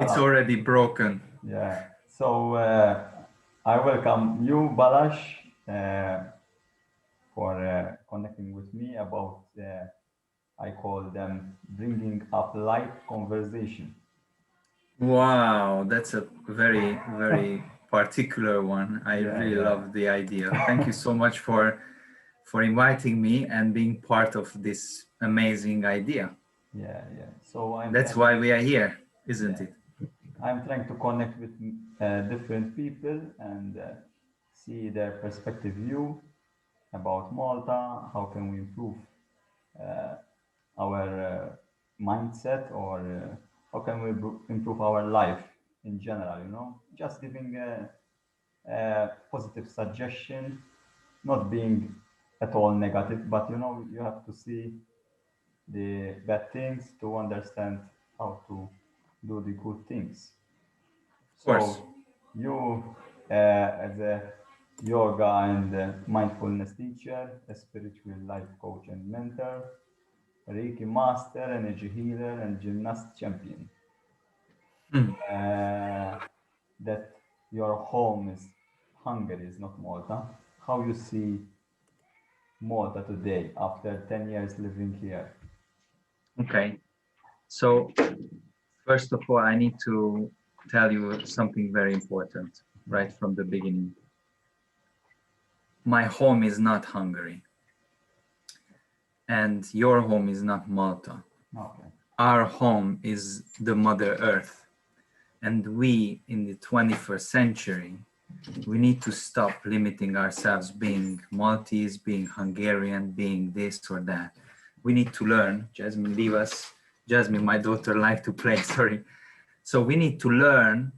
It's already broken. Yeah. So I welcome you, Balazs, for connecting with me about, I call them bringing up light conversation. Wow, that's a very, very particular one. I Yeah, really yeah, love the idea. Thank you so much for inviting me and being part of this amazing idea. yeah, yeah. So I'm That's trying, why we are here, isn't yeah, it? I'm trying to connect with different people and see their perspective view about Malta. How can we improve uh, our mindset, or how can we improve our life in general? Just giving a positive suggestion, not being at all negative, but you have to see the bad things to understand how to do the good things. Of course. So you, as a yoga and mindfulness teacher, a spiritual life coach and mentor, Reiki master, energy healer, and gymnast champion, Hmm. that your home is Hungary, is not Malta. How you see Malta today after 10 years living here? Okay. So, first of all, I need to tell you something very important Yeah. right from the beginning. My home is not Hungary, and your home is not Malta. Okay. Our home is the Mother Earth. And we, in the 21st century, we need to stop limiting ourselves being Maltese, being Hungarian, being this or that. We need to learn. Jasmine, leave us. Jasmine, my daughter, like to play, sorry. So we need to learn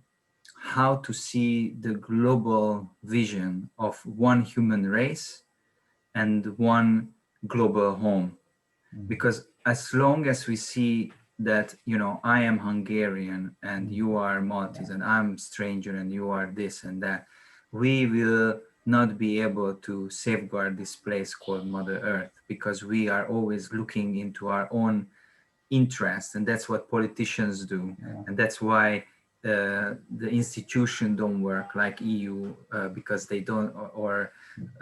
how to see the global vision of one human race and one global home. Mm. Because as long as we see that, I am Hungarian and Mm. you are Maltese and I'm stranger and you are this and that, we will not be able to safeguard this place called Mother Earth, because we are always looking into our own interest, and that's what politicians do. Yeah. And that's why the institution don't work like EU, because they don't, or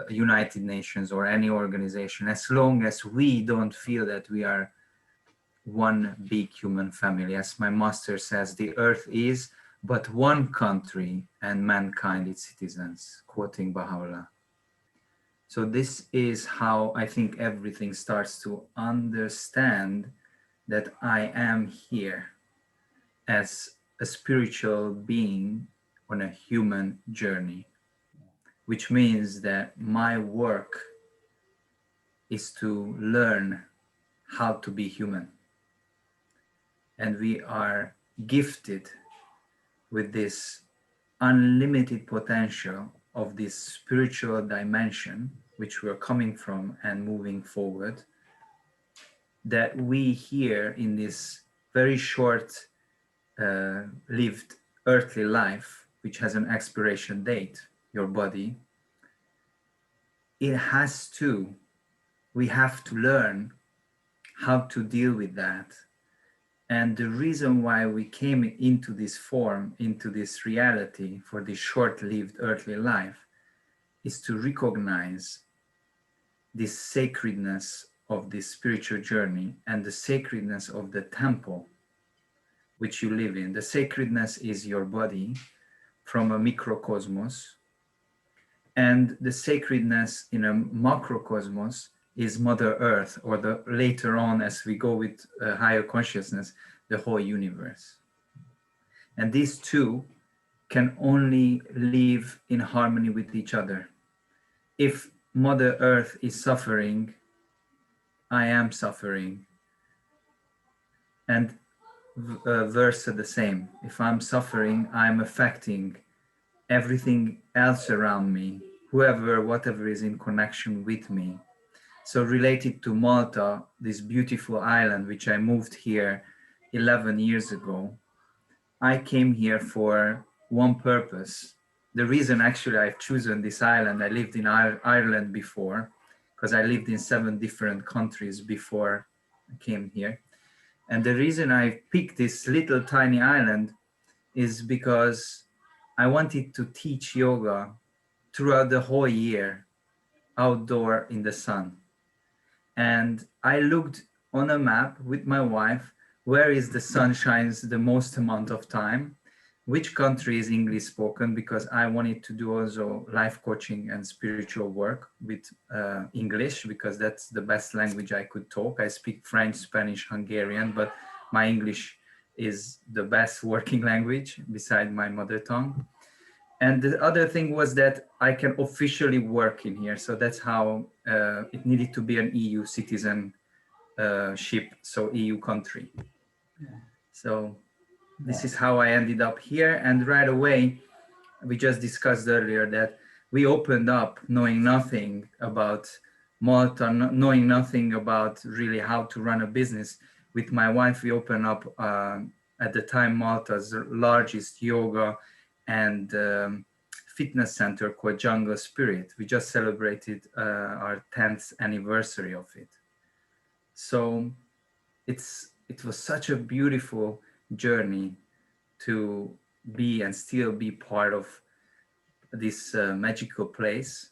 United Nations or any organization, as long as we don't feel that we are one big human family. As my master says, the earth is but one country and mankind its citizens, quoting Baha'u'llah. So this is how I think everything starts to understand that I am here as a spiritual being on a human journey, which means that my work is to learn how to be human. And we are gifted with this unlimited potential of this spiritual dimension, which we're coming from and moving forward, that we here in this very short lived earthly life, which has an expiration date, your body, we have to learn how to deal with that. And the reason why we came into this form, into this reality for this short-lived earthly life, is to recognize this sacredness of this spiritual journey and the sacredness of the temple which you live in. The sacredness is your body from a microcosmos, and the sacredness in a macrocosmos is Mother Earth, or the later on, as we go with higher consciousness, the whole universe. And these two can only live in harmony with each other. If Mother Earth is suffering, I am suffering. And versa the same. If I'm suffering, I'm affecting everything else around me, whoever, whatever is in connection with me. So related to Malta, this beautiful island, which I moved here 11 years ago, I came here for one purpose. The reason actually I've chosen this island, I lived in Ireland before, because I lived in 7 different countries before I came here. And the reason I picked this little tiny island is because I wanted to teach yoga throughout the whole year outdoor in the sun. And I looked on a map with my wife where is the sun shines the most amount of time, which country is English spoken, because I wanted to do also life coaching and spiritual work with English, because that's the best language I could talk. I speak French, Spanish, Hungarian, but my English is the best working language beside my mother tongue. And the other thing was that I can officially work in here. So that's how it needed to be an EU citizenship, so EU country. Yeah. So this Yeah. is how I ended up here. And right away, we just discussed earlier that we opened up knowing nothing about Malta, knowing nothing about really how to run a business. With my wife, we opened up at the time Malta's largest yoga and fitness center called Jungle Spirit. We just celebrated our 10th anniversary of it. So it was such a beautiful journey to be and still be part of this magical place,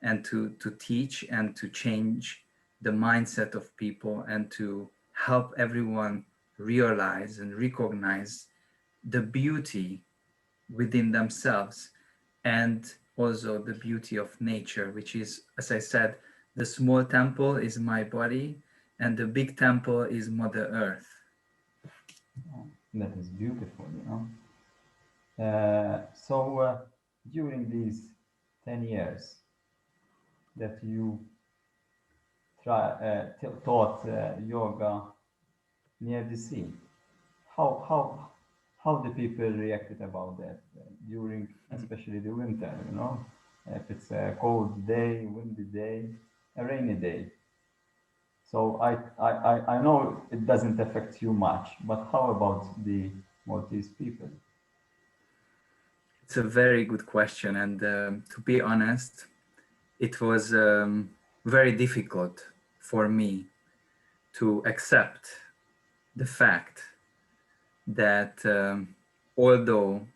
and to teach and to change the mindset of people and to help everyone realize and recognize the beauty within themselves, and also the beauty of nature, which is, as I said, the small temple is my body and the big temple is Mother Earth. Yeah. That is beautiful, you know. So during these 10 years that you taught yoga near the sea, how how how the people reacted about that during especially the winter, you know, if it's a cold day, windy day, a rainy day. So I know it doesn't affect you much, but how about the Maltese people? It's a very good question, and to be honest, it was very difficult for me to accept the fact that although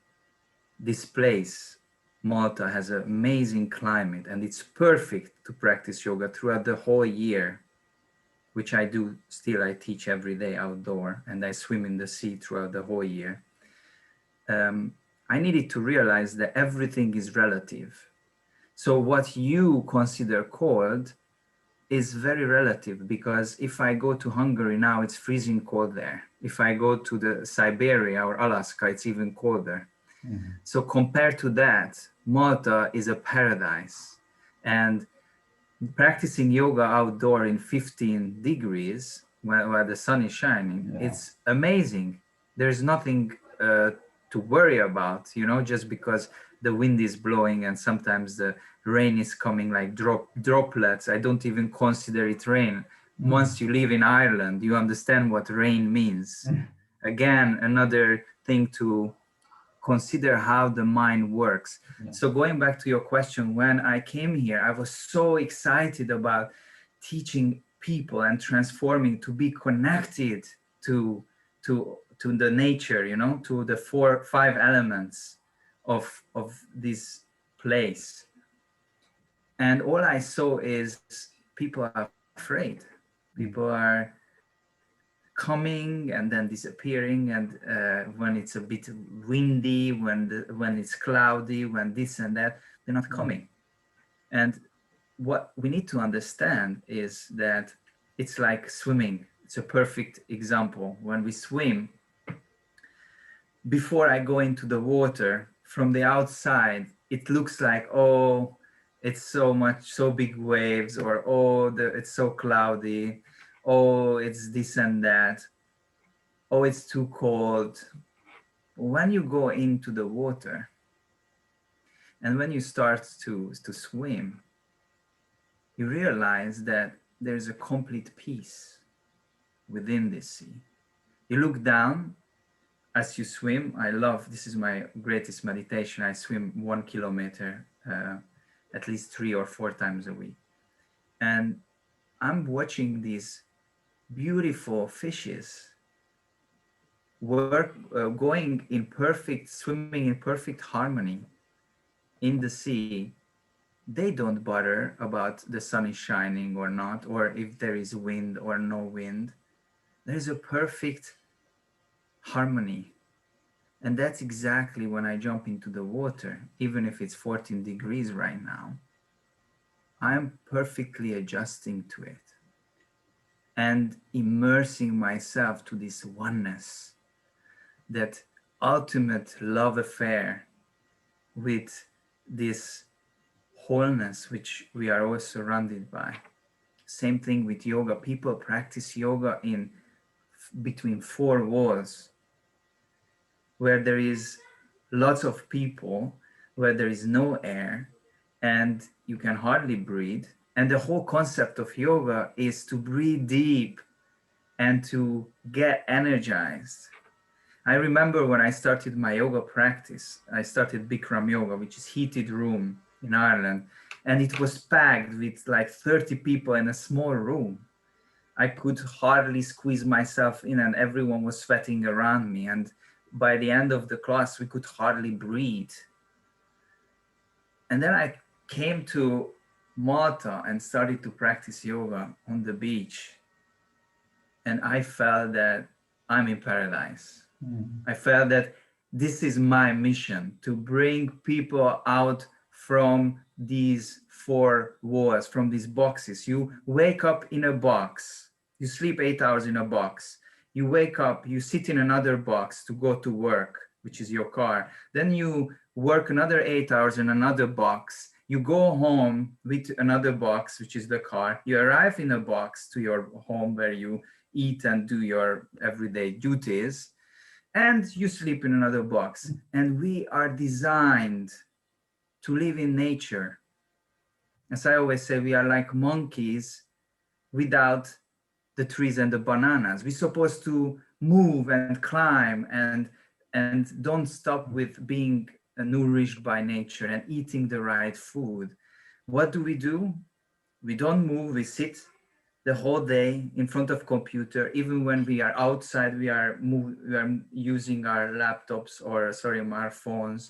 this place, Malta, has an amazing climate and it's perfect to practice yoga throughout the whole year, which I do still. I teach every day outdoor and I swim in the sea throughout the whole year. I needed to realize that everything is relative. So what you consider cold is very relative, because if I go to Hungary now, it's freezing cold there. If I go to the Siberia or Alaska, it's even colder. Mhm. So compared to that, Malta is a paradise. And practicing yoga outdoor in 15 degrees where the sun is shining, Yeah. it's amazing. There's nothing to worry about, just because the wind is blowing and sometimes the rain is coming like droplets. I don't even consider it rain. Once you live in Ireland, you understand what rain means. Again, another thing to consider how the mind works. Yeah. So going back to your question, when I came here, I was so excited about teaching people and transforming to be connected to the nature, to the 5 elements of this place. And all I saw is people are afraid. People Mm. are coming and then disappearing, and when it's a bit windy, when it's cloudy, when this and that, they're not Yeah. coming. And what we need to understand is that it's like swimming. It's a perfect example. When we swim, before I go into the water, from the outside, it looks like, oh, it's so big waves, or oh, it's so cloudy, oh, it's this and that, oh, it's too cold. When you go into the water and when you start to swim, you realize that there's a complete peace within this sea. You look down as you swim. I love, this is my greatest meditation. I swim 1 kilometer at least 3 or 4 times a week. And I'm watching these beautiful fishes going in perfect, swimming in perfect harmony in the sea, they don't bother about the sun is shining or not, or if there is wind or no wind. There is a perfect harmony. And that's exactly when I jump into the water, even if it's 14 degrees right now, I'm perfectly adjusting to it and immersing myself to this oneness, that ultimate love affair with this wholeness which we are all surrounded by. Same thing with yoga. People practice yoga in between four walls, where there is lots of people, where there is no air, and you can hardly breathe. And the whole concept of yoga is to breathe deep and to get energized. I remember when I started my yoga practice, I started Bikram yoga, which is heated room in Ireland, and it was packed with like 30 people in a small room. I could hardly squeeze myself in, and everyone was sweating around me. And by the end of the class, we could hardly breathe. And then I came to Malta and started to practice yoga on the beach. And I felt that I'm in paradise. I felt that this is my mission, to bring people out from these four walls, from these boxes. You wake up in a box, you sleep 8 hours in a box, you wake up, you sit in another box to go to work, which is your car. Then you work another 8 hours in another box. You go home with another box, which is the car. You arrive in a box to your home where you eat and do your everyday duties, and you sleep in another box. And we are designed to live in nature. As I always say, we are like monkeys without the trees and the bananas. We're supposed to move and climb and don't stop with being nourished by nature and eating the right food. What do? We don't move, we sit the whole day in front of computer. Even when we are outside, we are using our laptops or our phones.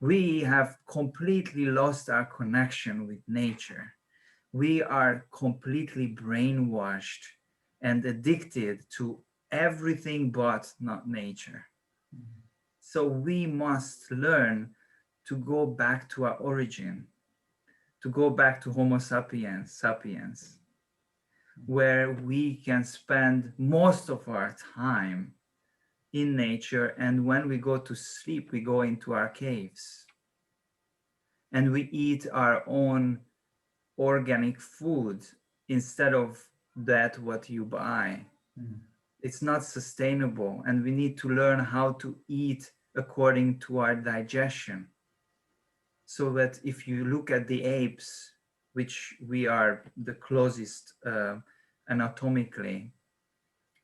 We have completely lost our connection with nature. We are completely brainwashed and addicted to everything but not nature. So we must learn to go back to our origin, to go back to Homo sapiens, where we can spend most of our time in nature. And when we go to sleep, we go into our caves and we eat our own organic food instead of that what you buy. It's not sustainable, and we need to learn how to eat according to our digestion, so that if you look at the apes, which we are the closest anatomically,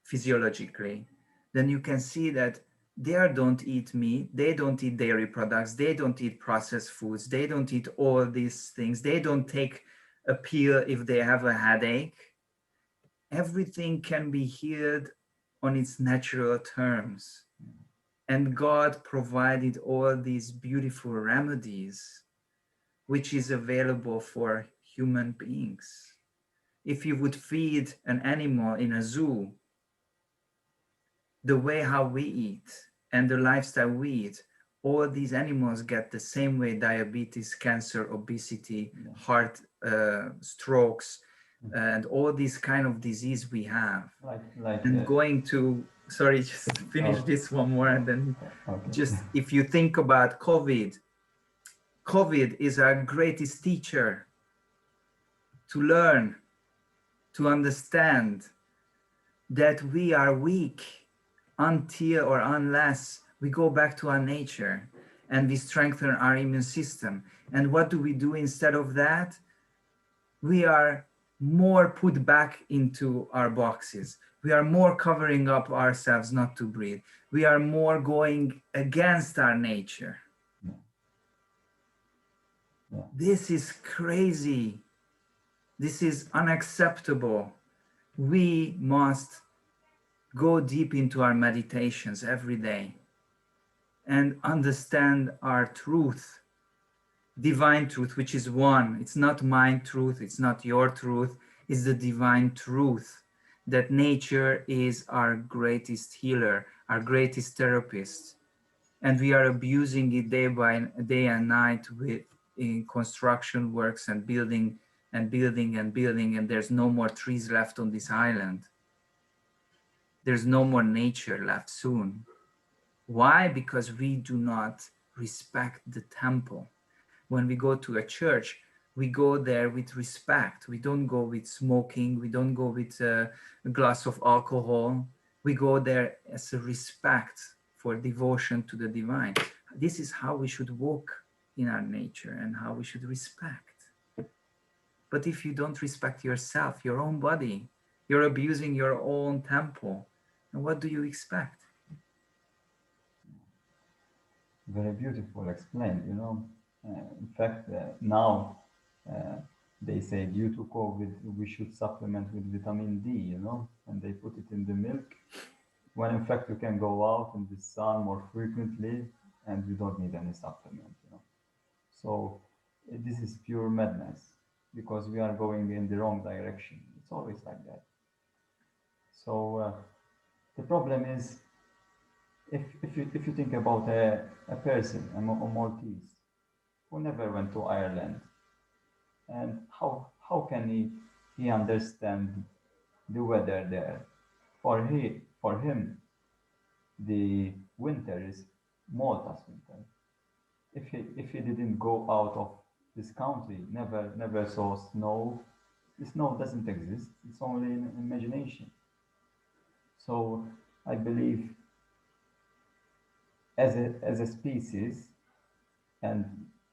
physiologically, then you can see that they don't eat meat, they don't eat dairy products, they don't eat processed foods, they don't eat all these things, they don't take a pill if they have a headache. Everything can be healed on its natural terms. And God provided all these beautiful remedies, which is available for human beings. If you would feed an animal in a zoo, the way how we eat and the lifestyle we eat, all these animals get the same way: diabetes, cancer, obesity, heart, strokes, and all these kind of disease we have. Going to, sorry, just finish this one more, and then just, if you think about COVID is our greatest teacher to learn, to understand that we are weak until or unless we go back to our nature and we strengthen our immune system. And what do we do instead of that? We are more put back into our boxes. We are more covering up ourselves not to breathe. We are more going against our nature. This is crazy. This is unacceptable. We must go deep into our meditations every day and understand our truth, divine truth, which is one. It's not my truth, it's not your truth, it's the divine truth that nature is our greatest healer, our greatest therapist. And we are abusing it day by day and night with in construction works and building and building and building, and there's no more trees left on this island. There's no more nature left soon. Why? Because we do not respect the temple. When we go to a church, we go there with respect. We don't go with smoking. We don't go with a glass of alcohol. We go there as a respect for devotion to the divine. This is how we should walk in our nature and how we should respect. But if you don't respect yourself, your own body, you're abusing your own temple. And what do you expect? Very beautiful explained, you know. In fact, now uh, they say due to COVID, we should supplement with vitamin D, you know, and they put it in the milk. When in fact you can go out in the sun more frequently and you don't need any supplement, you know. So this is pure madness because we are going in the wrong direction. It's always like that. So the problem is if you think about a person, a Maltese, who never went to Ireland, and how can he understand the weather there? For him, the winter is Malta's winter. If he didn't go out of this country, never saw snow, the snow doesn't exist. It's only in imagination. So I believe as a species, and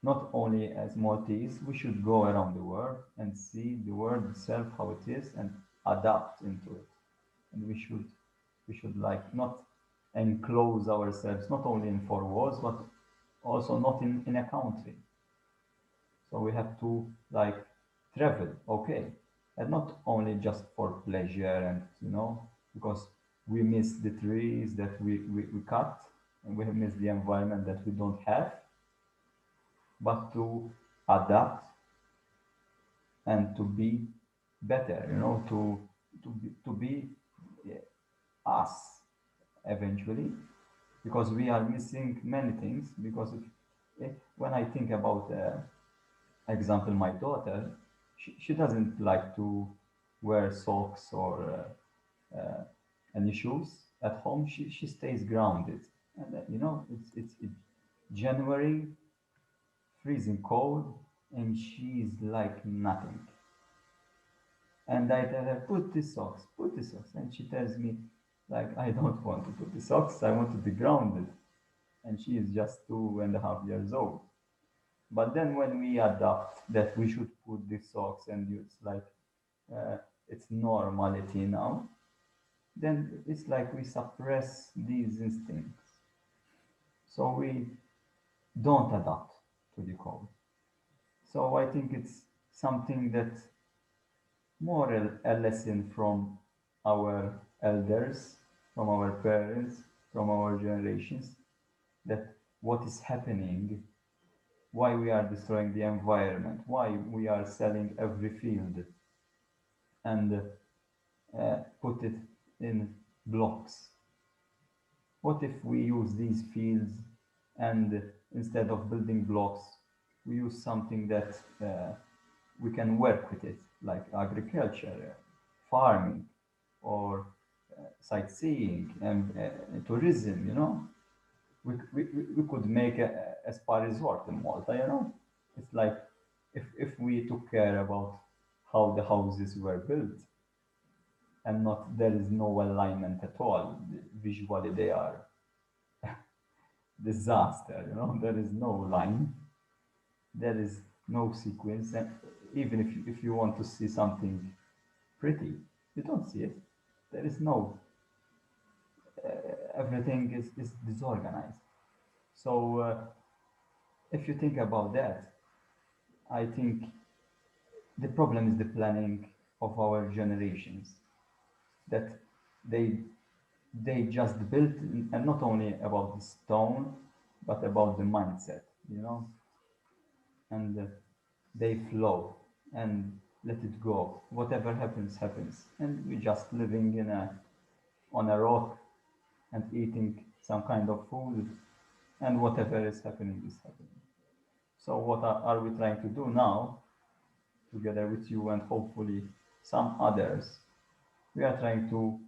not only as Maltese, we should go around the world and see the world itself how it is and adapt into it. And we should like not enclose ourselves not only in four walls but also not in a country. So we have to like travel, okay, and not only just for pleasure and because we miss the trees that we cut and we miss the environment that we don't have, but to adapt and to be better, to be us eventually, because we are missing many things. Because when I think about, example, my daughter, she doesn't like to wear socks or any shoes at home. She stays grounded, and it's January, freezing cold, and she's like nothing. And I tell her, put the socks. And she tells me, like, I don't want to put the socks, I want to be grounded. And she is just 2.5 years old. But then when we adapt that we should put the socks and it's like, uh, it's normality now, then it's like we suppress these instincts. So we don't adapt to the code. So I think it's something that more a lesson from our elders, from our parents, from our generations, that what is happening, why we are destroying the environment, why we are selling every field and put it in blocks. What if we use these fields and instead of building blocks, we use something that we can work with it, like agriculture, farming, or sightseeing and tourism, we could make a spa resort in Malta, It's like if we took care about how the houses were built and not there is no alignment at all. Visually, they are disaster, There is no line, there is no sequence, and even if you want to see something pretty, you don't see it. There is no, everything is disorganized. So if you think about that, I think the problem is the planning of our generations, that they they just built, and not only about the stone, but about the mindset, you know, and they flow and let it go. Whatever happens, happens, and we're just living in a on a rock and eating some kind of food, and whatever is happening is happening. So what are we trying to do now, together with you and hopefully some others? We are trying to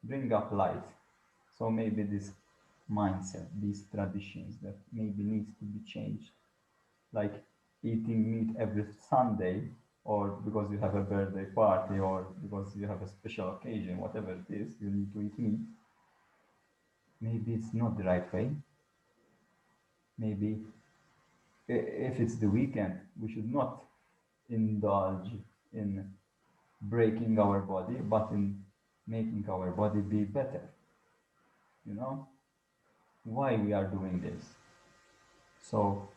bring up light. So maybe this mindset, these traditions that maybe needs to be changed, like eating meat every Sunday, or because you have a birthday party, or because you have a special occasion, whatever it is, you need to eat meat. Maybe it's not the right way. Maybe if it's the weekend, we should not indulge in breaking our body, but in making our body be better. You know why we are doing this? So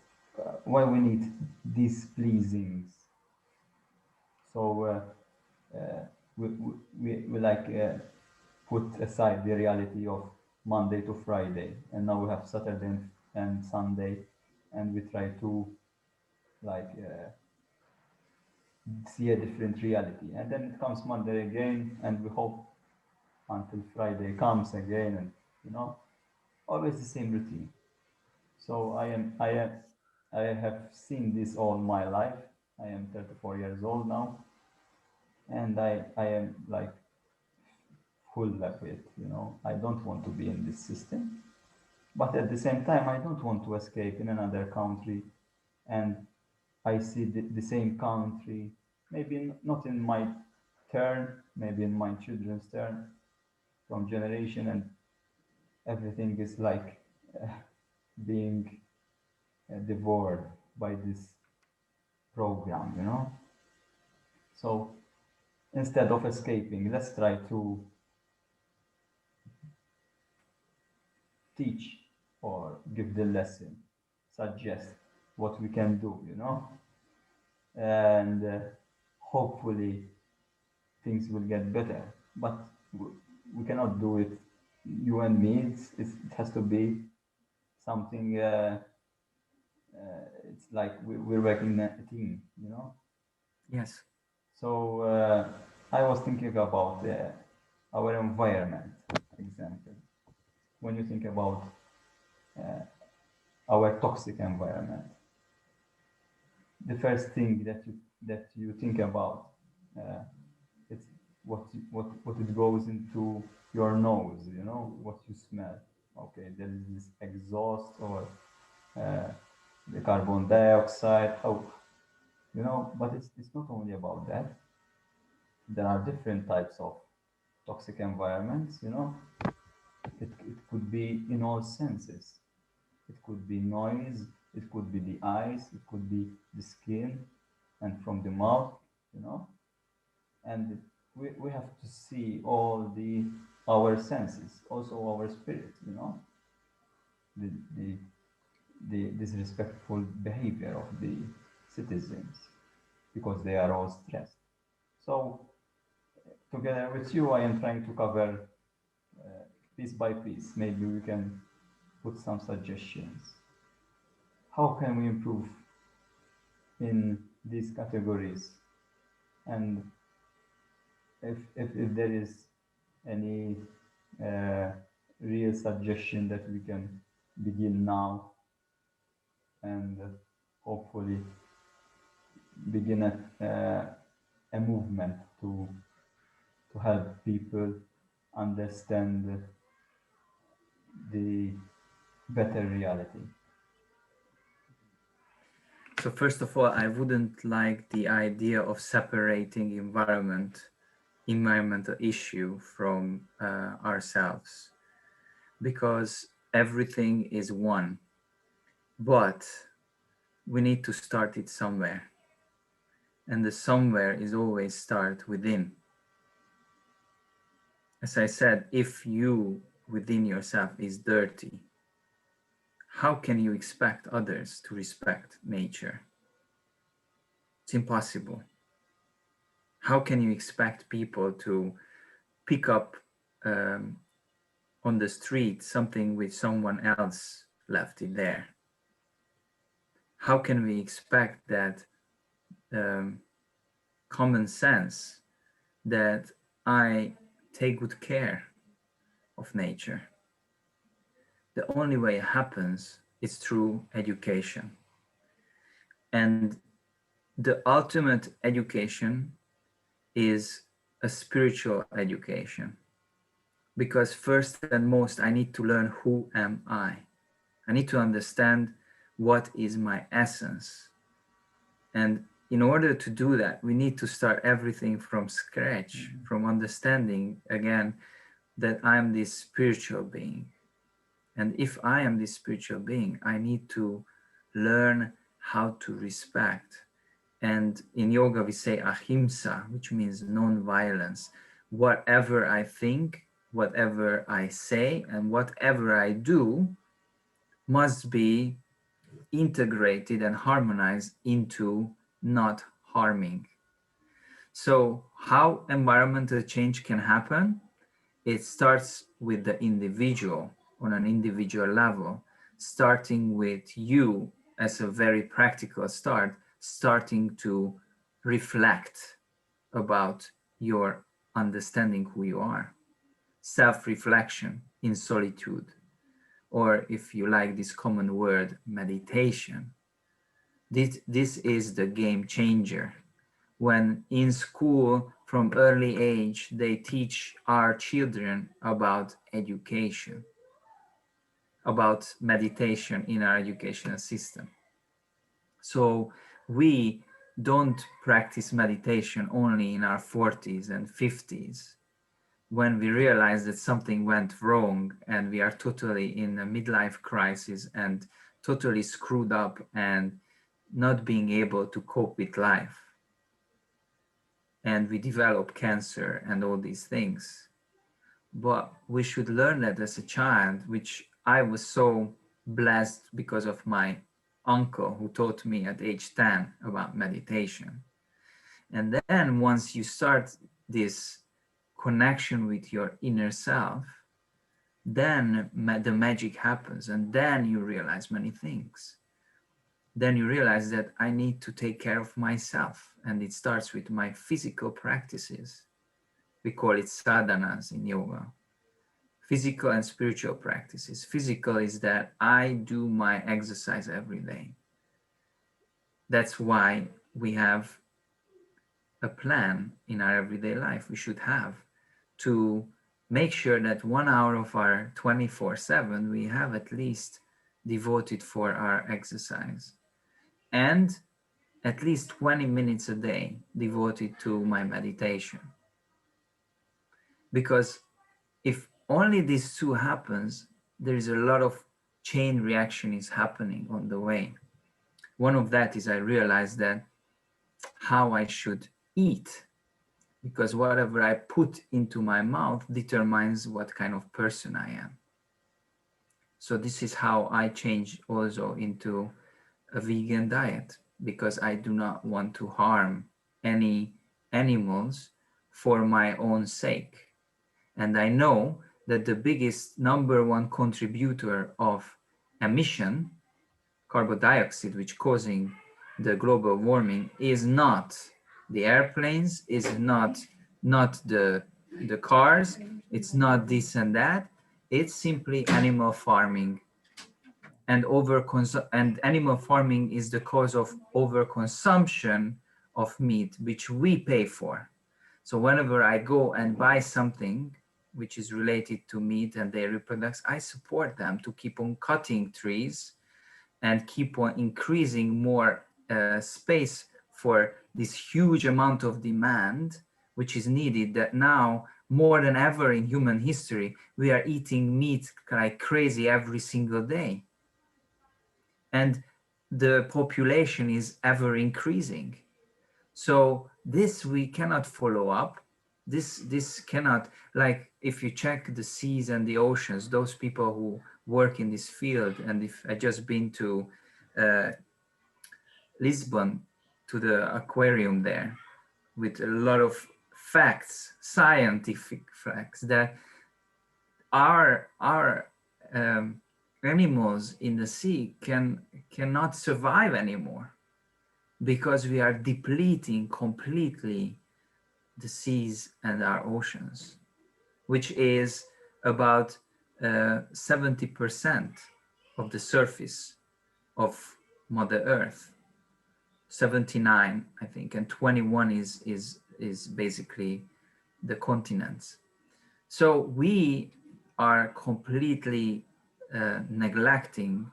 why we need these pleasings? So we like put aside the reality of Monday to Friday, and now we have Saturday and Sunday, and we try to like see a different reality. And then it comes Monday again, and we hope until Friday comes again, and you know, always the same routine. So I have seen this all my life. I am 34 years old now, and I am like full of it. You know, I don't want to be in this system, but at the same time, I don't want to escape in another country, and I see the same country, maybe not in my turn, maybe in my children's turn, from generation, and everything is like being devoured by this program, you know. So instead of escaping, let's try to teach or give the lesson, suggest what we can do, you know, and hopefully things will get better. But we cannot do it, you and me. It has to be something. It's like we're working in a team, you know. Yes. So I was thinking about our environment, example. When you think about our toxic environment, the first thing that you think about, uh, it's what it goes into your nose, you know, what you smell. Okay, there is this exhaust or uh, the carbon dioxide. Oh, you know, but it's not only about that. There are different types of toxic environments, you know. It could be in all senses. It could be noise, it could be the eyes, it could be the skin, and from the mouth, you know. And we have to see all the our senses, also our spirit, you know, the, the, the disrespectful behavior of the citizens because they are all stressed. So together with you, I am trying to cover piece by piece. Maybe we can put some suggestions. How can we improve in these categories? And if there is any uh, real suggestion that we can begin now and hopefully begin a movement to help people understand the better reality. So first of all, I wouldn't like the idea of separating environmental issue from ourselves, because everything is one, but we need to start it somewhere, and the somewhere is always start within. As I said, if you within yourself is dirty, how can you expect others to respect nature? It's impossible. How can you expect people to pick up on the street something which someone else left it there, how can we expect that um, common sense that I take good care of nature? The only way it happens is through education. And the ultimate education is a spiritual education. Because first and most, I need to learn who am I. I need to understand what is my essence. And in order to do that, we need to start everything from scratch, from understanding again that I'm this spiritual being. And if I am this spiritual being, I need to learn how to respect. And in yoga, we say ahimsa, which means non-violence. Whatever I think, whatever I say, and whatever I do must be integrated and harmonized into not harming. So how environmental change can happen? It starts with the individual on an individual level, starting with you as a very practical start, starting to reflect about your understanding who you are, self-reflection in solitude, or if you like this common word, meditation. This is the game changer. When in school from early age they teach our children about education, about meditation in our educational system. So we don't practice meditation only in our 40s and 50s when we realize that something went wrong and we are totally in a midlife crisis and totally screwed up and not being able to cope with life, and we develop cancer and all these things. But we should learn that as a child, which I was so blessed because of my uncle who taught me at age 10 about meditation. And then once you start this connection with your inner self, then the magic happens, and then you realize many things. Then you realize that I need to take care of myself, and it starts with my physical practices. We call it sadhanas in yoga. Physical and spiritual practices. Physical is that I do my exercise every day. That's why we have a plan in our everyday life. We should have to make sure that 1 hour of our 24/7 we have at least devoted for our exercise, and at least 20 minutes a day devoted to my meditation. Because if only these two happens, there is a lot of chain reaction is happening on the way. One of that is I realized that how I should eat, because whatever I put into my mouth determines what kind of person I am. So this is how I changed also into a vegan diet, because I do not want to harm any animals for my own sake. And I know that the biggest number one contributor of emission, carbon dioxide, which causing the global warming, is not the airplanes, is not the cars, it's not this and that, it's simply animal farming. And and animal farming is the cause of overconsumption of meat, which we pay for. So whenever I go and buy something which is related to meat and dairy products, I support them to keep on cutting trees and keep on increasing more space for this huge amount of demand, which is needed, that now more than ever in human history, we are eating meat like crazy every single day. And the population is ever increasing. So this we cannot follow up. This cannot, like if you check the seas and the oceans, those people who work in this field, and if I just been to uh, Lisbon, to the aquarium there, with a lot of facts, scientific facts, that our animals in the sea cannot survive anymore because we are depleting completely the seas and our oceans, which is about 70% of the surface of Mother Earth. 79, I think, and 21 is basically the continents. So we are completely neglecting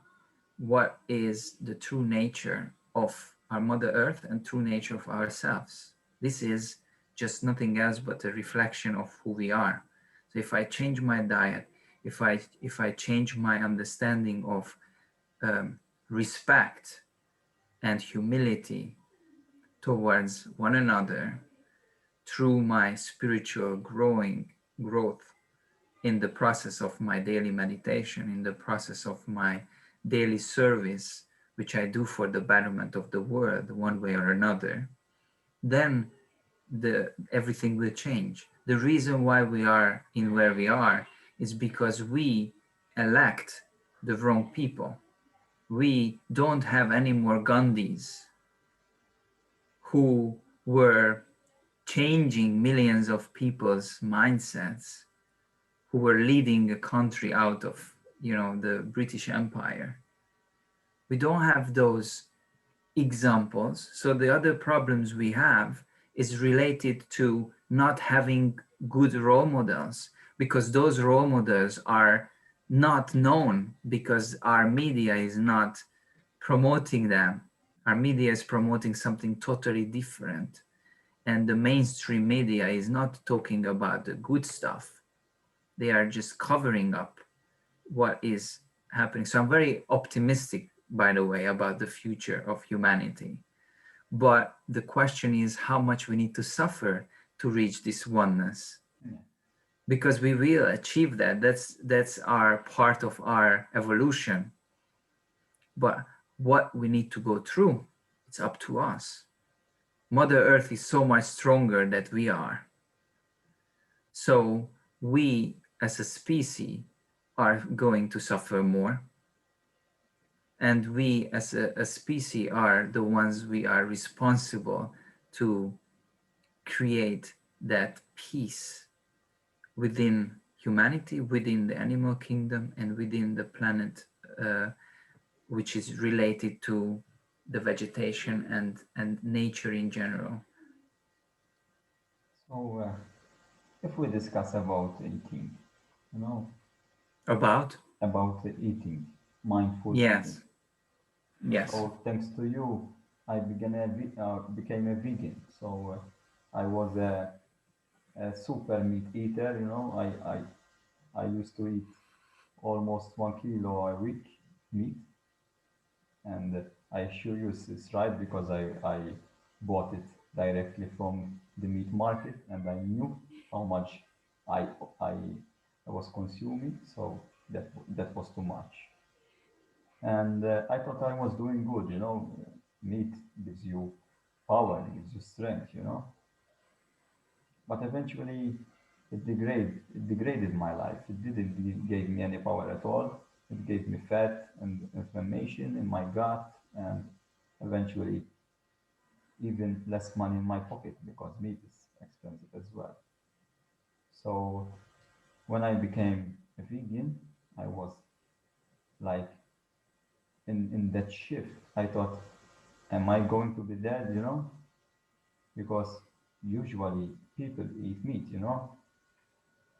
what is the true nature of our Mother Earth and true nature of ourselves. This is just nothing else but a reflection of who we are. So if I change my diet, if I change my understanding of respect and humility towards one another through my spiritual growth in the process of my daily meditation, in the process of my daily service, which I do for the betterment of the world one way or another, then everything will change. The reason why we are in where we are is because we elect the wrong people. We don't have any more Gandhis who were changing millions of people's mindsets, who were leading a country out of, the British Empire. We don't have those examples. So the other problems we have is related to not having good role models, because those role models are not known because our media is not promoting them. Our media is promoting something totally different. And the mainstream media is not talking about the good stuff. They are just covering up what is happening. So I'm very optimistic, by the way, about the future of humanity. But the question is how much we need to suffer to reach this oneness. Yeah. Because we will achieve that. That's our part of our evolution. But what we need to go through, it's up to us. Mother Earth is so much stronger than we are. So we as a species are going to suffer more. And we as a species are the ones we are responsible to create that peace within humanity, within the animal kingdom, and within the planet, which is related to the vegetation and nature in general. So, if we discuss about eating, you know, About? about eating, mindful eating. Yes, yes. So, thanks to you, I became a vegan. So, I was a super meat eater. I used to eat almost 1 kilo a week meat, and I assure you it's right because I bought it directly from the meat market, and I knew how much I I, I was consuming, so that was too much. And I thought I was doing good. Meat gives you power, gives you strength. But eventually it degraded my life. It didn't give me any power at all. It gave me fat and inflammation in my gut, and eventually even less money in my pocket because meat is expensive as well. So when I became a vegan, I was like in that shift. I thought, am I going to be dead? Because usually people eat meat,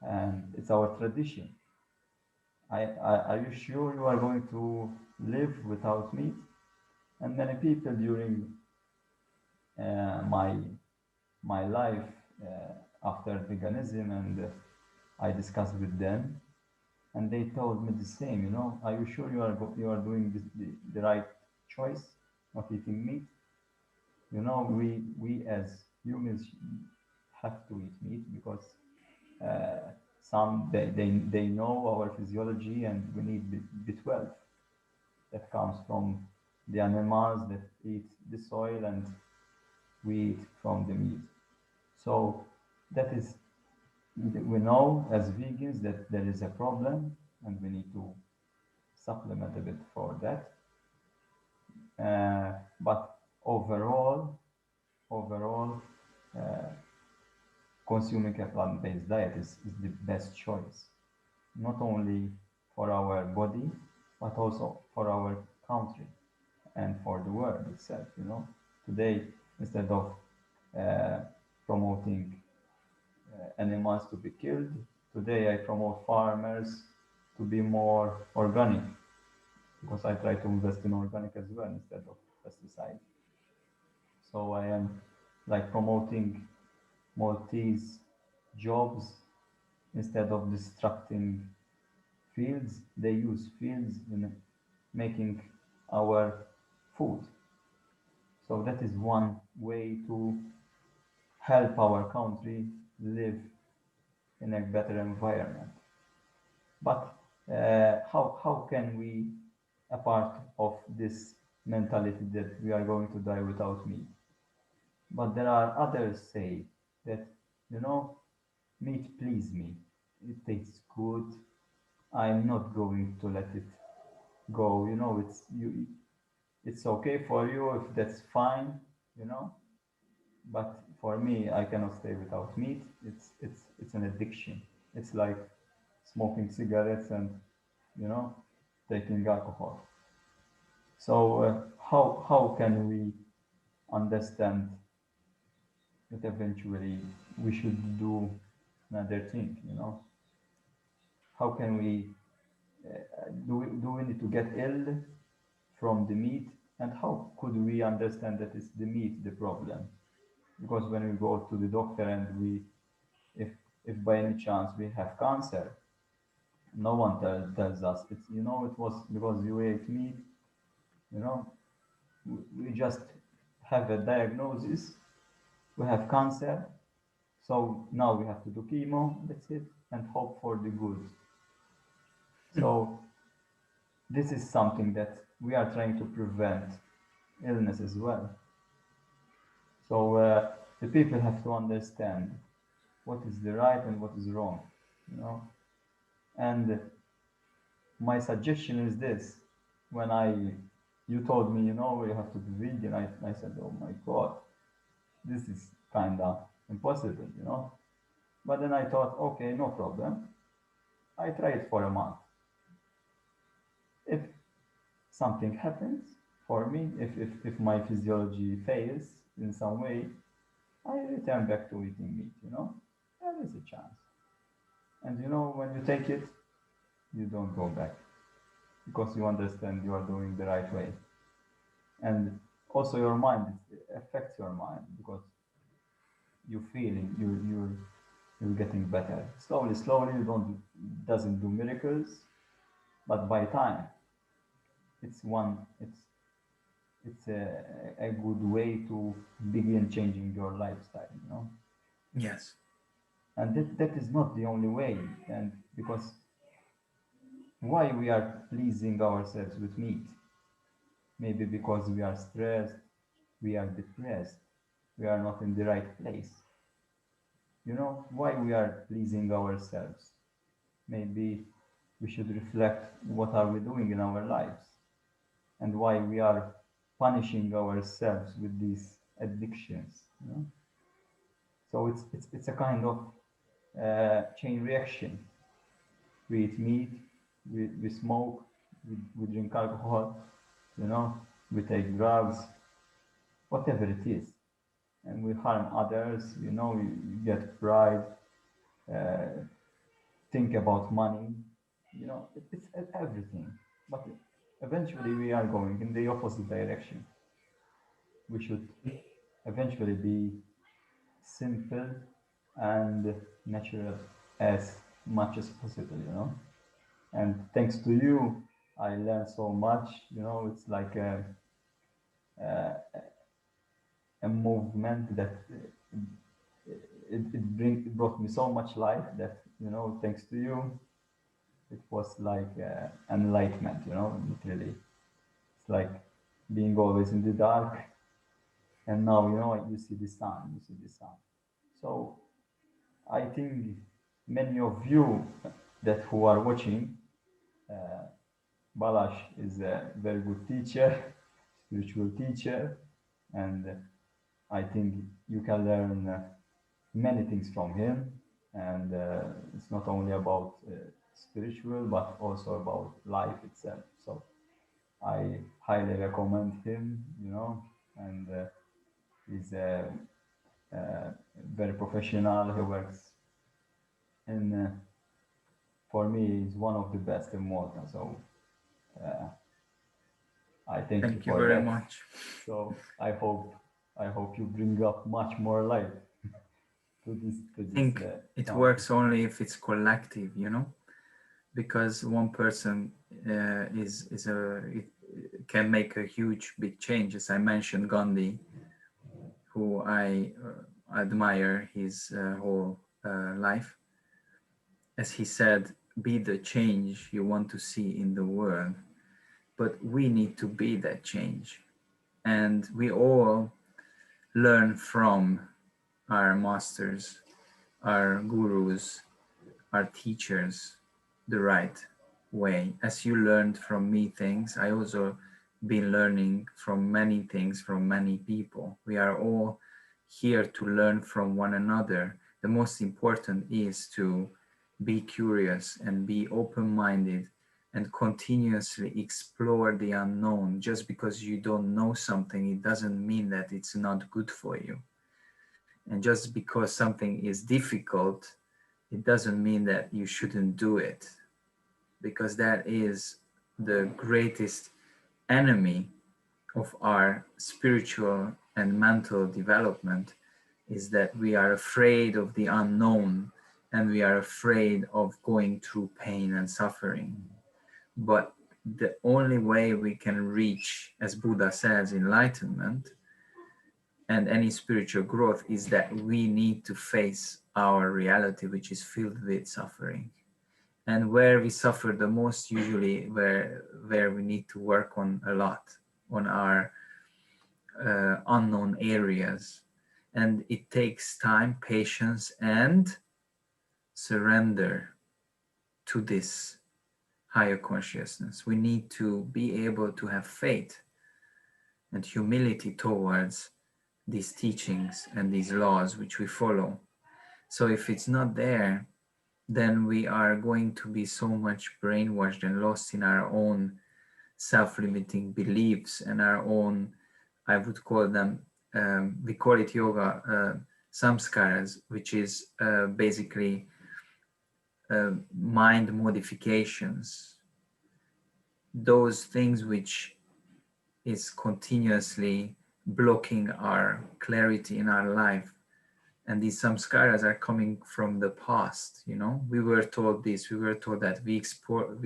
and it's our tradition. Are you sure you are going to live without meat? And many people during my life after veganism, and I discussed with them, and they told me the same. Are you sure you are doing the right choice, not eating meat? We as humans have to eat meat because they know our physiology, and we need B12 that comes from the animals that eat the soil, and we eat from the meat. So that is We know as vegans that there is a problem and we need to supplement a bit for that. But overall, uh, consuming a plant-based diet is the best choice, not only for our body, but also for our country and for the world itself. Today, instead of uh, promoting animals to be killed, today I promote farmers to be more organic because I try to invest in organic as well instead of pesticide. So I am like promoting Maltese jobs instead of destructing fields. They use fields in making our food. So that is one way to help our country live in a better environment. But how can we, apart of this mentality that we are going to die without meat? But there are others say that, you know, meat please me. It tastes good. I'm not going to let it go. It's okay for you if that's fine, you know. But for me, I cannot stay without meat. It's an addiction. It's like smoking cigarettes and you know taking alcohol. So how can we understand that eventually we should do another thing? How can we do we need to get ill from the meat? And how could we understand that it's the meat the problem? Because when we go to the doctor and if if by any chance we have cancer, no one tells us it was because you ate meat. You know, we just have a diagnosis. We have cancer, so now we have to do chemo. That's it, and hope for the good. So this is something that we are trying to prevent illness as well. So the people have to understand what is the right and what is wrong. You know, and my suggestion is this: when you told me, you have to be vegan, I said, oh my God, this is kind of impossible. But then I thought, okay, no problem. I try it for a month. If something happens for me, if my physiology fails in some way, I return back to eating meat. There is a chance. And when you take it, you don't go back because you understand you are doing the right way. And also your mind, it affects your mind because you feel you're getting better. Slowly, you don't doesn't do miracles, but by time, it's one it's a good way to begin changing your lifestyle. Yes. And that is not the only way, and because why we are pleasing ourselves with meat? Maybe because we are stressed, we are depressed, we are not in the right place. Why we are pleasing ourselves? Maybe we should reflect what are we doing in our lives and why we are punishing ourselves with these addictions. So it's a kind of chain reaction. We eat meat, we smoke, we drink alcohol, you know, we take drugs, whatever it is, and we harm others. You get pride, uh, think about money. It's everything. But eventually, we are going in the opposite direction. We should eventually be simple and natural as much as possible. And thanks to you, I learned so much. It's like a movement that it brought me so much life that thanks to you, it was like enlightenment. Literally, it's like being always in the dark, and now you see the sun. So I think many of you that who are watching, uh, Balazs is a very good teacher, spiritual teacher, and I think you can learn many things from him. And it's not only about spiritual, but also about life itself. So I highly recommend him, and he's very professional. He works in, for me, he's one of the best in Malta. So uh, I thank you Thank you for very that. much. So I hope you bring up much more light to I this think it topic. works only if it's collective, because one person is a it can make a huge big change. As I mentioned, Gandhi, who I admire his whole life, as he said, be the change you want to see in the world. But we need to be that change, and we all learn from our masters, our gurus, our teachers the right way. As you learned from me things, I also been learning from many things from many people. We are all here to learn from one another. The most important is to be curious and be open-minded and continuously explore the unknown. Just because you don't know something, it doesn't mean that it's not good for you. And just because something is difficult, it doesn't mean that you shouldn't do it, because that is the greatest enemy of our spiritual and mental development, is that we are afraid of the unknown and we are afraid of going through pain and suffering. But the only way we can reach, as Buddha says, enlightenment and any spiritual growth is that we need to face our reality, which is filled with suffering. And where we suffer the most, usually where we need to work on a lot on our unknown areas. And it takes time, patience, and surrender to this higher consciousness. We need to be able to have faith and humility towards these teachings and these laws which we follow. So if it's not there, then we are going to be so much brainwashed and lost in our own self-limiting beliefs and our own, I would call them, we call it yoga samskaras, which is basically mind modifications, those things which is continuously blocking our clarity in our life. And these samskaras are coming from the past. We were told this, we were told that, we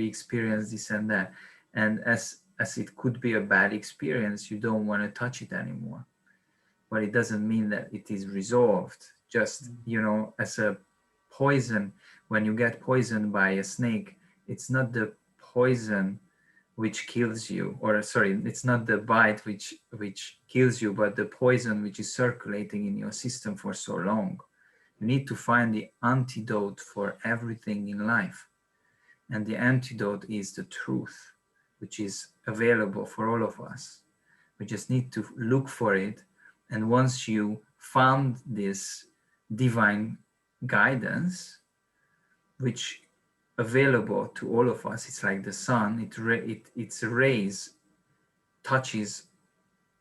experience this and that, and as it could be a bad experience, you don't want to touch it anymore, but it doesn't mean that it is resolved. Just as a poison, when you get poisoned by a snake, it's not the poison which kills you, or sorry, it's not the bite which kills you, but the poison which is circulating in your system for so long. You need to find the antidote for everything in life, and the antidote is the truth, which is available for all of us. We just need to look for it, and once you found this divine guidance, which available to all of us, it's like the sun. Its rays touches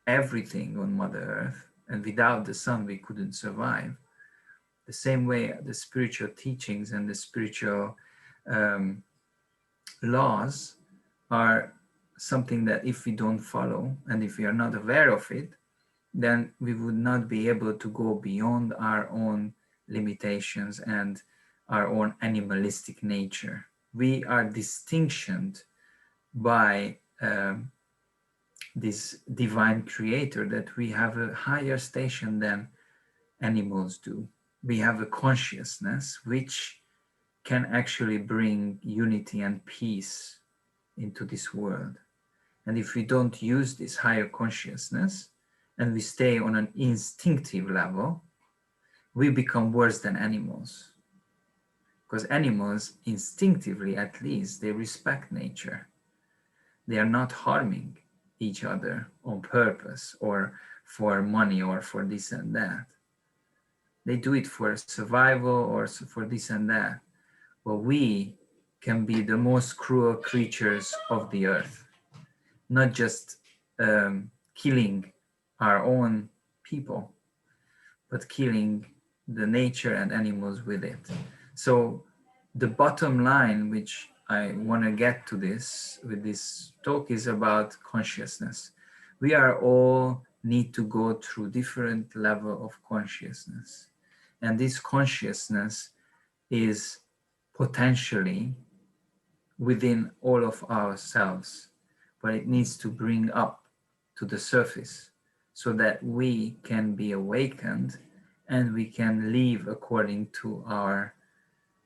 everything on Mother Earth, and without the sun we couldn't survive. The same way, the spiritual teachings and the spiritual um, laws are something that if we don't follow and if we are not aware of it, then we would not be able to go beyond our own limitations and our own animalistic nature. We are distinctioned by this divine creator, that we have a higher station than animals do. We have a consciousness which can actually bring unity and peace into this world. And if we don't use this higher consciousness and we stay on an instinctive level, we become worse than animals. because animals instinctively, at least, they respect nature. They are not harming each other on purpose or for money or for this and that. They do it for survival or for this and that. But we can be the most cruel creatures of the earth, not just killing our own people, but killing the nature and animals with it. So the bottom line, which I want to get to this with this talk, is about consciousness. We are all need to go through different level of consciousness. And this consciousness is potentially within all of ourselves, but it needs to bring up to the surface so that we can be awakened and we can live according to our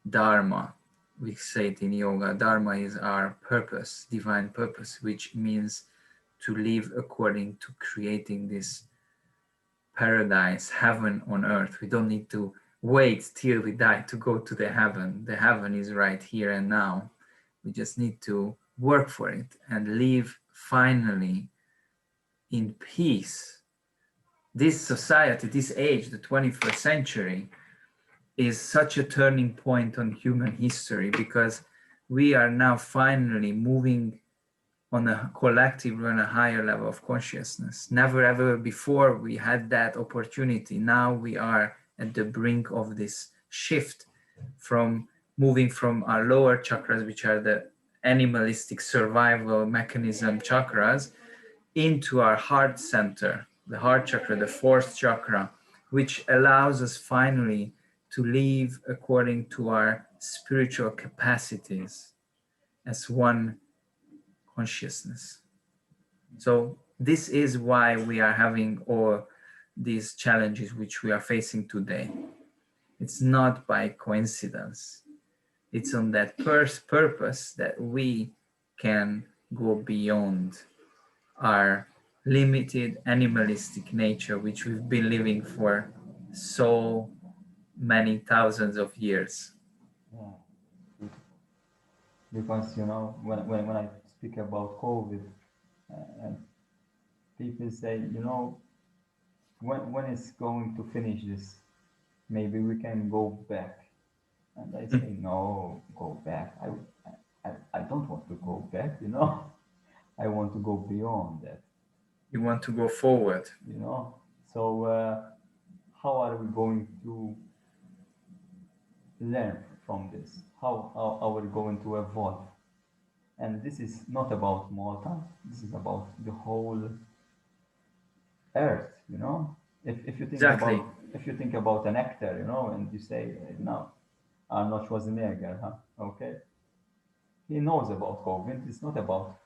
dharma. We say it in yoga, dharma is our purpose, divine purpose, which means to live according to creating this paradise, heaven on earth. We don't need to wait till we die to go to the heaven. The heaven is right here and now. We just need to work for it and live finally in peace. This society, this age, the 21st century, is such a turning point on human history because we are now finally moving on a collective, on a higher level of consciousness. Never ever before we had that opportunity. Now we are at the brink of this shift from moving from our lower chakras, which are the animalistic survival mechanism chakras, into our heart center, the heart chakra, the fourth chakra, which allows us finally to live according to our spiritual capacities as one consciousness. So this is why we are having all these challenges which we are facing today. It's not by coincidence. It's on that purpose that we can go beyond our limited animalistic nature, which we've been living for so many thousands of years. Yeah, beautiful. Because when I speak about COVID, and people say, when it's going to finish this, maybe we can go back. And I say, no, go back. I don't want to go back, I want to go beyond that, You want to go forward. So how are we going to learn from this? How are we going to evolve? And this is not about Malta. This is about the whole earth. If you think Exactly. about an actor, and you say, no, Arnold Schwarzenegger, huh? Okay, he knows about COVID. It's not about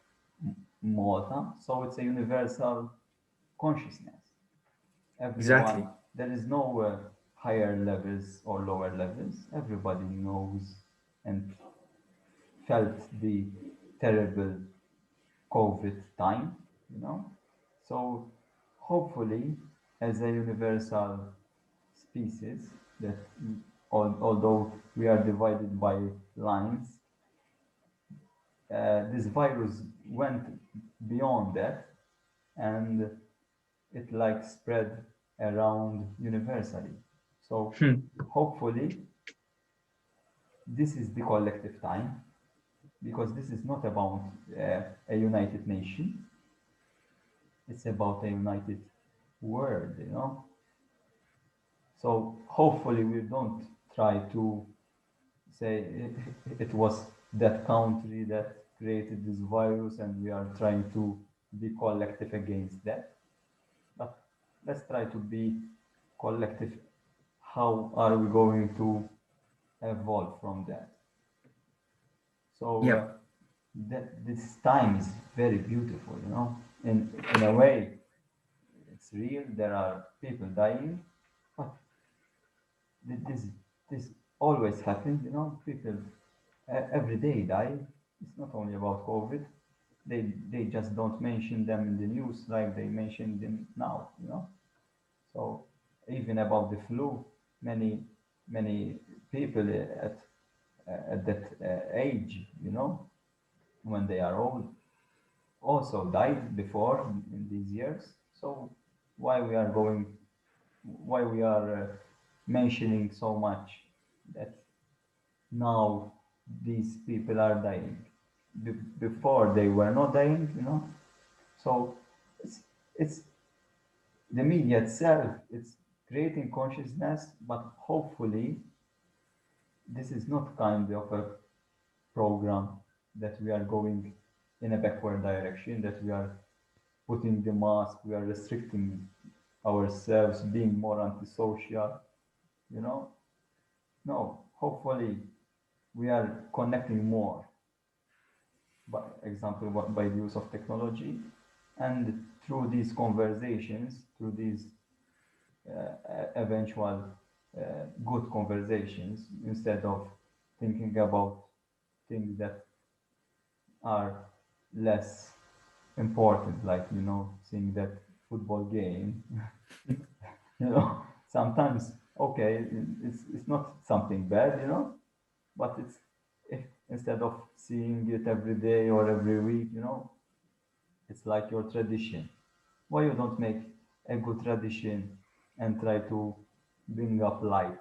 Malta, so it's a universal consciousness. Everyone, Exactly. there is no higher levels or lower levels. Everybody knows and felt the terrible COVID time, So hopefully, as a universal species, that although we are divided by lines, this virus went beyond that, and it like spread around universally. So hopefully, this is the collective time, because this is not about a united nation. It's about a united world. So hopefully we don't try to say it was that country that created this virus and we are trying to be collective against that. But let's try to be collective. How are we going to evolve from that? So Yep. that this time is very beautiful. In a way, it's real. There are people dying, but this this always happens. People every day die. It's not only about COVID. They just don't mention them in the news like they mention them now. So even about the flu, many people at at that age, you know, when they are old, also died before in these years. So why we are going, why we are mentioning so much that now these people are dying? Before they were not dying, you know. So it's the media itself. It's creating consciousness, but hopefully this is not kind of a program that we are going in a backward direction, that we are putting the mask, we are restricting ourselves, being more antisocial, you know. No, hopefully we are connecting more, by example, by the use of technology, and through these conversations, through these eventual good conversations, instead of thinking about things that are less important, like, you know, seeing that football game. You know, sometimes, okay, it's not something bad, you know, but it's, if instead of seeing it every day or every week, you know, it's like your tradition. Why you don't make a good tradition and try to bring up light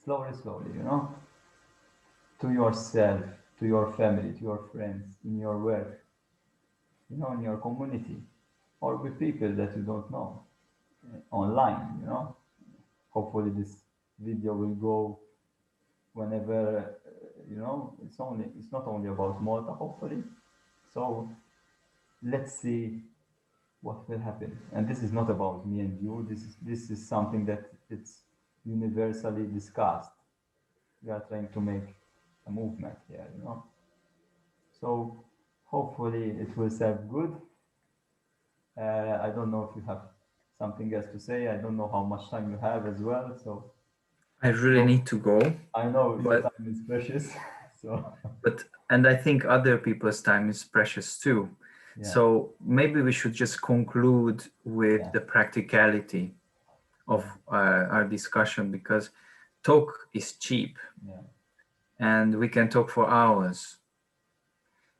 slowly, slowly, you know, to yourself, to your family, to your friends, in your work, you know, in your community, or with people that you don't know, online, you know. Hopefully this video will go whenever, you know, it's not only about Malta, hopefully. So let's see what will happen. And this is not about me and you. This is something that it's universally discussed. We are trying to make a movement here, you know. So hopefully it will serve good. I don't know if you have something else to say. I don't know how much time you have as well. So I really no, need to go, I know your but time is precious. So and I think other people's time is precious too. yeah, So maybe we should just conclude with yeah, the practicality of yeah, our discussion, because talk is cheap yeah. and we can talk for hours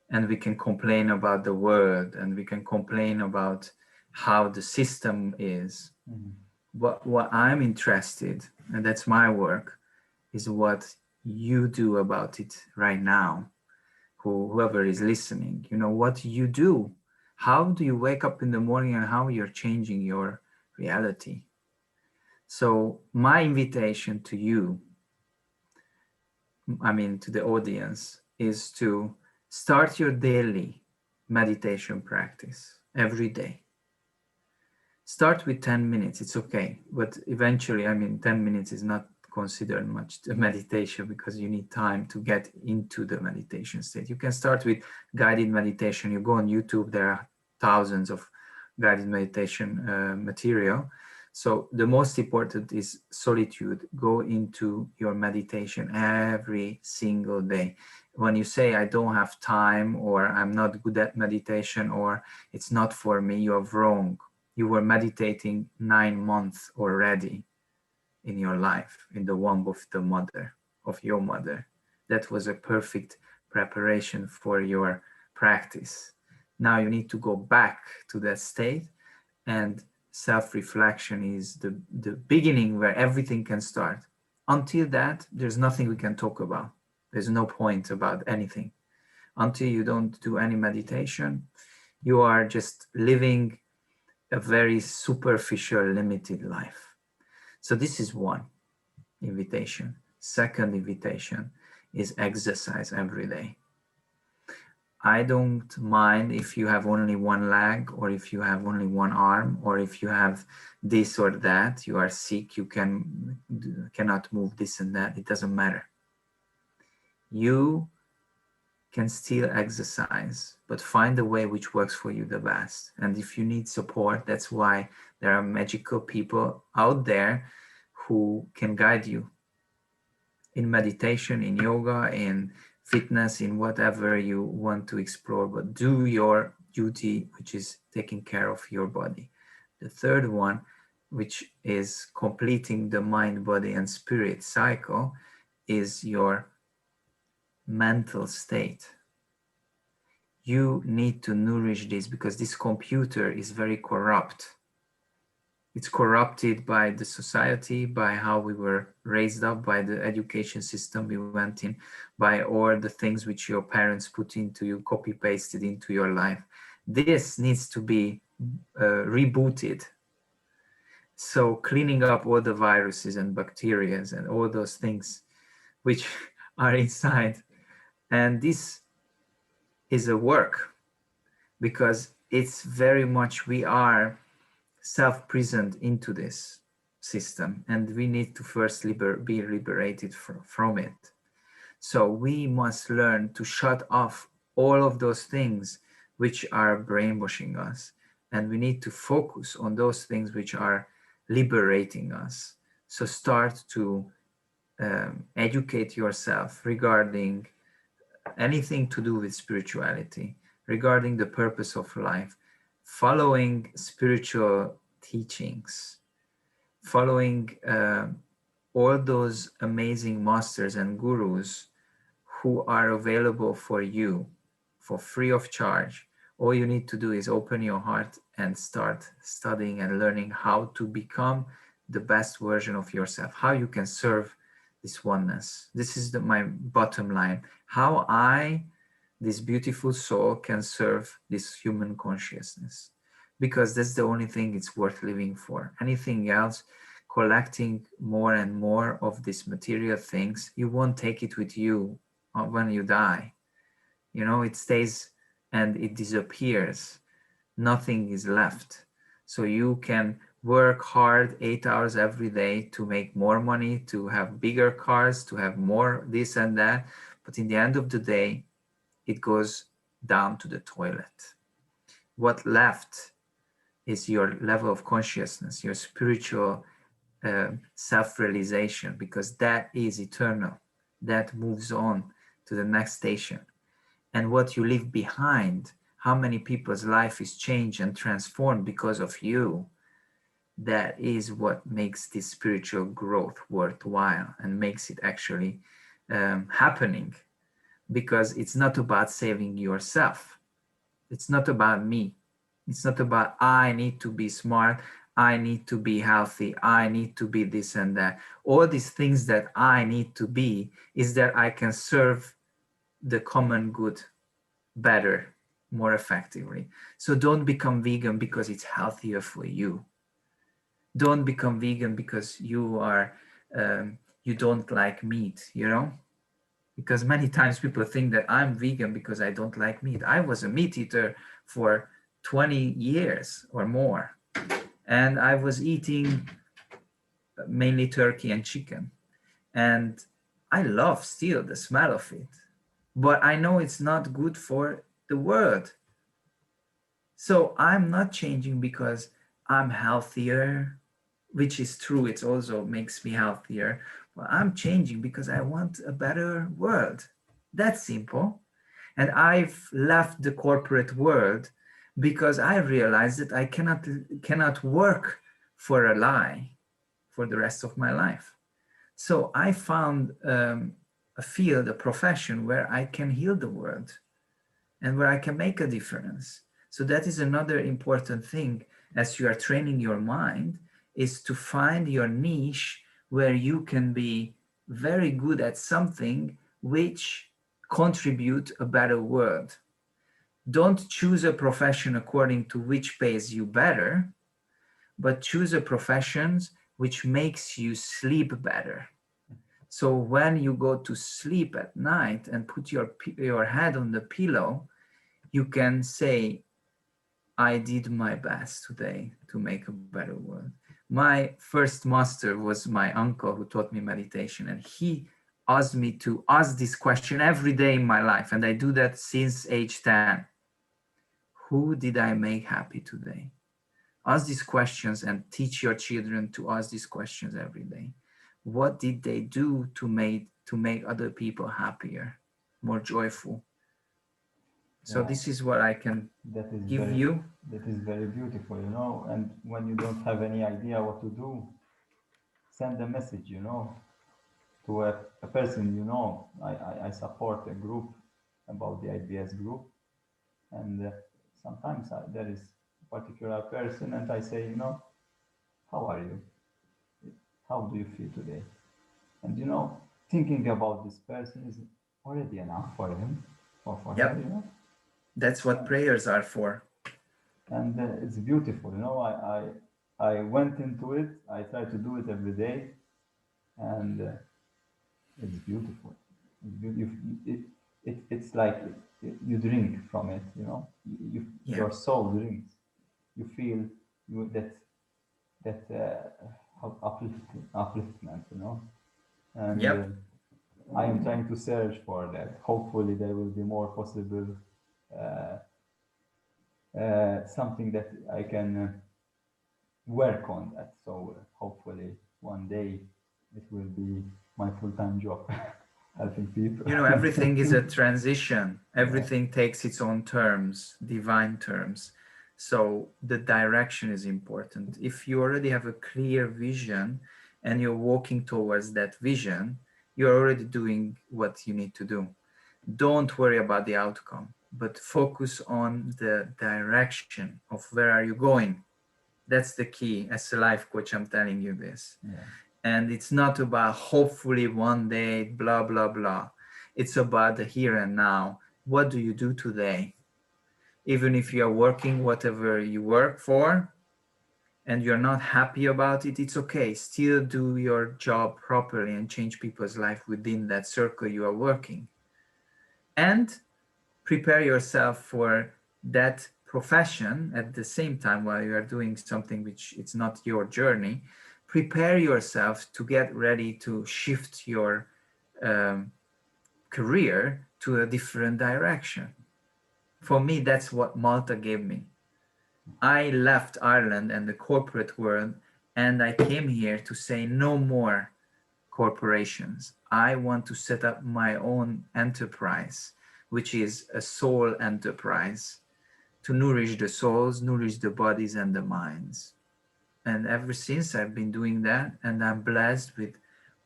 and we can complain about the world and we can complain about how the system is. Mhm. But what I'm interested, and that's my work, is what you do about it right now. Whoever is listening, you know, what you do. How do you wake up in the morning and how you're changing your reality? So my invitation to you, I mean, to the audience, is to start your daily meditation practice every day. Start with 10 minutes, it's okay. But eventually, I mean, 10 minutes is not considered much to meditation because you need time to get into the meditation state. You can start with guided meditation. You go on YouTube, there are thousands of guided meditation material. So the most important is solitude. Go into your meditation every single day. When you say, I don't have time, or I'm not good at meditation, or it's not for me, you're wrong. You were meditating 9 months already in your life, in the womb of the mother, of your mother. That was a perfect preparation for your practice. Now you need to go back to that state, and self-reflection is the beginning where everything can start. Until that, there's nothing we can talk about. There's no point about anything. Until you don't do any meditation, you are just living a very superficial, limited life. So this is one invitation. Second invitation is exercise every day. I don't mind if you have only one leg, or if you have only one arm, or if you have this or that, you are sick, you cannot move this and that. It doesn't matter. You can still exercise, but find the way which works for you the best. And if you need support, that's why there are magical people out there who can guide you in meditation, in yoga, in fitness, in whatever you want to explore, but do your duty, which is taking care of your body. The third one, which is completing the mind, body, and spirit cycle, is your mental state. You need to nourish this because this computer is very corrupt. It's corrupted by the society, by how we were raised up, by the education system we went in, by all the things which your parents put into you, copy pasted into your life. This needs to be rebooted. So cleaning up all the viruses and bacteria and all those things which are inside. And this is a work because it's very much we are self-present into this system, and we need to first be liberated from it. So we must learn to shut off all of those things which are brainwashing us, and we need to focus on those things which are liberating us. So start to educate yourself regarding anything to do with spirituality, regarding the purpose of life, following spiritual teachings, following all those amazing masters and gurus who are available for you for free of charge. All you need to do is open your heart and start studying and learning how to become the best version of yourself, how you can serve this oneness. This is my bottom line. How I, this beautiful soul, can serve this human consciousness. Because that's the only thing it's worth living for. Anything else, collecting more and more of these material things, you won't take it with you when you die. You know, it stays and it disappears. Nothing is left. So you can work hard 8 hours every day to make more money, to have bigger cars, to have more this and that. But in the end of the day, it goes down to the toilet. What left is your level of consciousness, your spiritual self-realization, because that is eternal. That moves on to the next station. And what you leave behind, how many people's life is changed and transformed because of you, that is what makes this spiritual growth worthwhile and makes it actually happening. Because it's not about saving yourself. It's not about me. It's not about I need to be smart, I need to be healthy, I need to be this and that. All these things that I need to be is that I can serve the common good better, more effectively. So don't become vegan because it's healthier for you. Don't become vegan because you don't like meat, you know? Because many times people think that I'm vegan because I don't like meat. I was a meat eater for 20 years or more. And I was eating mainly turkey and chicken. And I love still the smell of it. But I know it's not good for the world. So I'm not changing because I'm healthier, which is true. It also makes me healthier. But I'm changing because I want a better world. That's simple. And I've left the corporate world because I realized that I cannot work for a lie for the rest of my life. So I found a field, a profession where I can heal the world and where I can make a difference. So that is another important thing as you are training your mind, is to find your niche where you can be very good at something which contribute a better world. Don't choose a profession according to which pays you better, but choose a profession which makes you sleep better. So when you go to sleep at night and put your head on the pillow, you can say, I did my best today to make a better world. My first master was my uncle who taught me meditation, and he asked me to ask this question every day in my life, and I do that since age 10. Who did I make happy today? Ask these questions and teach your children to ask these questions every day. What did they do to make other people happier, more joyful? So Yeah, this is what I can that is give very you. that is very beautiful, you know. And when you don't have any idea what to do, send a message, you know, to a person, you know, I support a group about the IBS group, and sometimes there is a particular person, and I say, you know, how are you? How do you feel today? And you know, thinking about this person is already enough for him or for her, Yep. you know. That's what prayers are for. And it's beautiful, you know. I went into it. I try to do it every day, and it's beautiful. It's it's like you drink from it, you know. Yeah. Your soul drinks. You feel that upliftment, you know. And Yep. I am trying to search for that. Hopefully, there will be more possible, uh, something that I can work on that. So hopefully, one day it will be my full-time job, helping people. You know, everything is a transition. Yeah, Everything takes its own terms, divine terms. So the direction is important. If you already have a clear vision and you're walking towards that vision, you're already doing what you need to do. Don't worry about the outcome, but focus on the direction of where are you going. That's the key. As a life coach, I'm telling you this. yeah, And it's not about hopefully one day, blah, blah, blah. It's about the here and now. What do you do today? Even if you're working whatever you work for and you're not happy about it, it's okay. Still do your job properly and change people's life within that circle you are working. And prepare yourself for that profession at the same time while you are doing something which it's not your journey. Prepare yourself to get ready to shift your um, career to a different direction. For me, that's what Malta gave me. I left Ireland and the corporate world, and I came here to say no more corporations. I want to set up my own enterprise, which is a soul enterprise to nourish the souls, nourish the bodies and the minds. And ever since I've been doing that, and I'm blessed with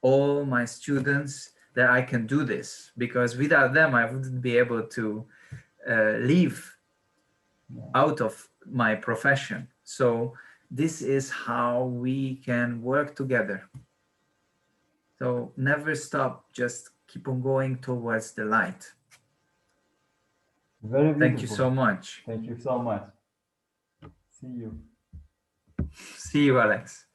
all my students that I can do this, because without them, I wouldn't be able to live yeah. out of my profession. So this is how we can work together. So never stop, just keep on going towards the light. Very Thank you beautiful. so much. Thank you so much. See you. See you, Alex.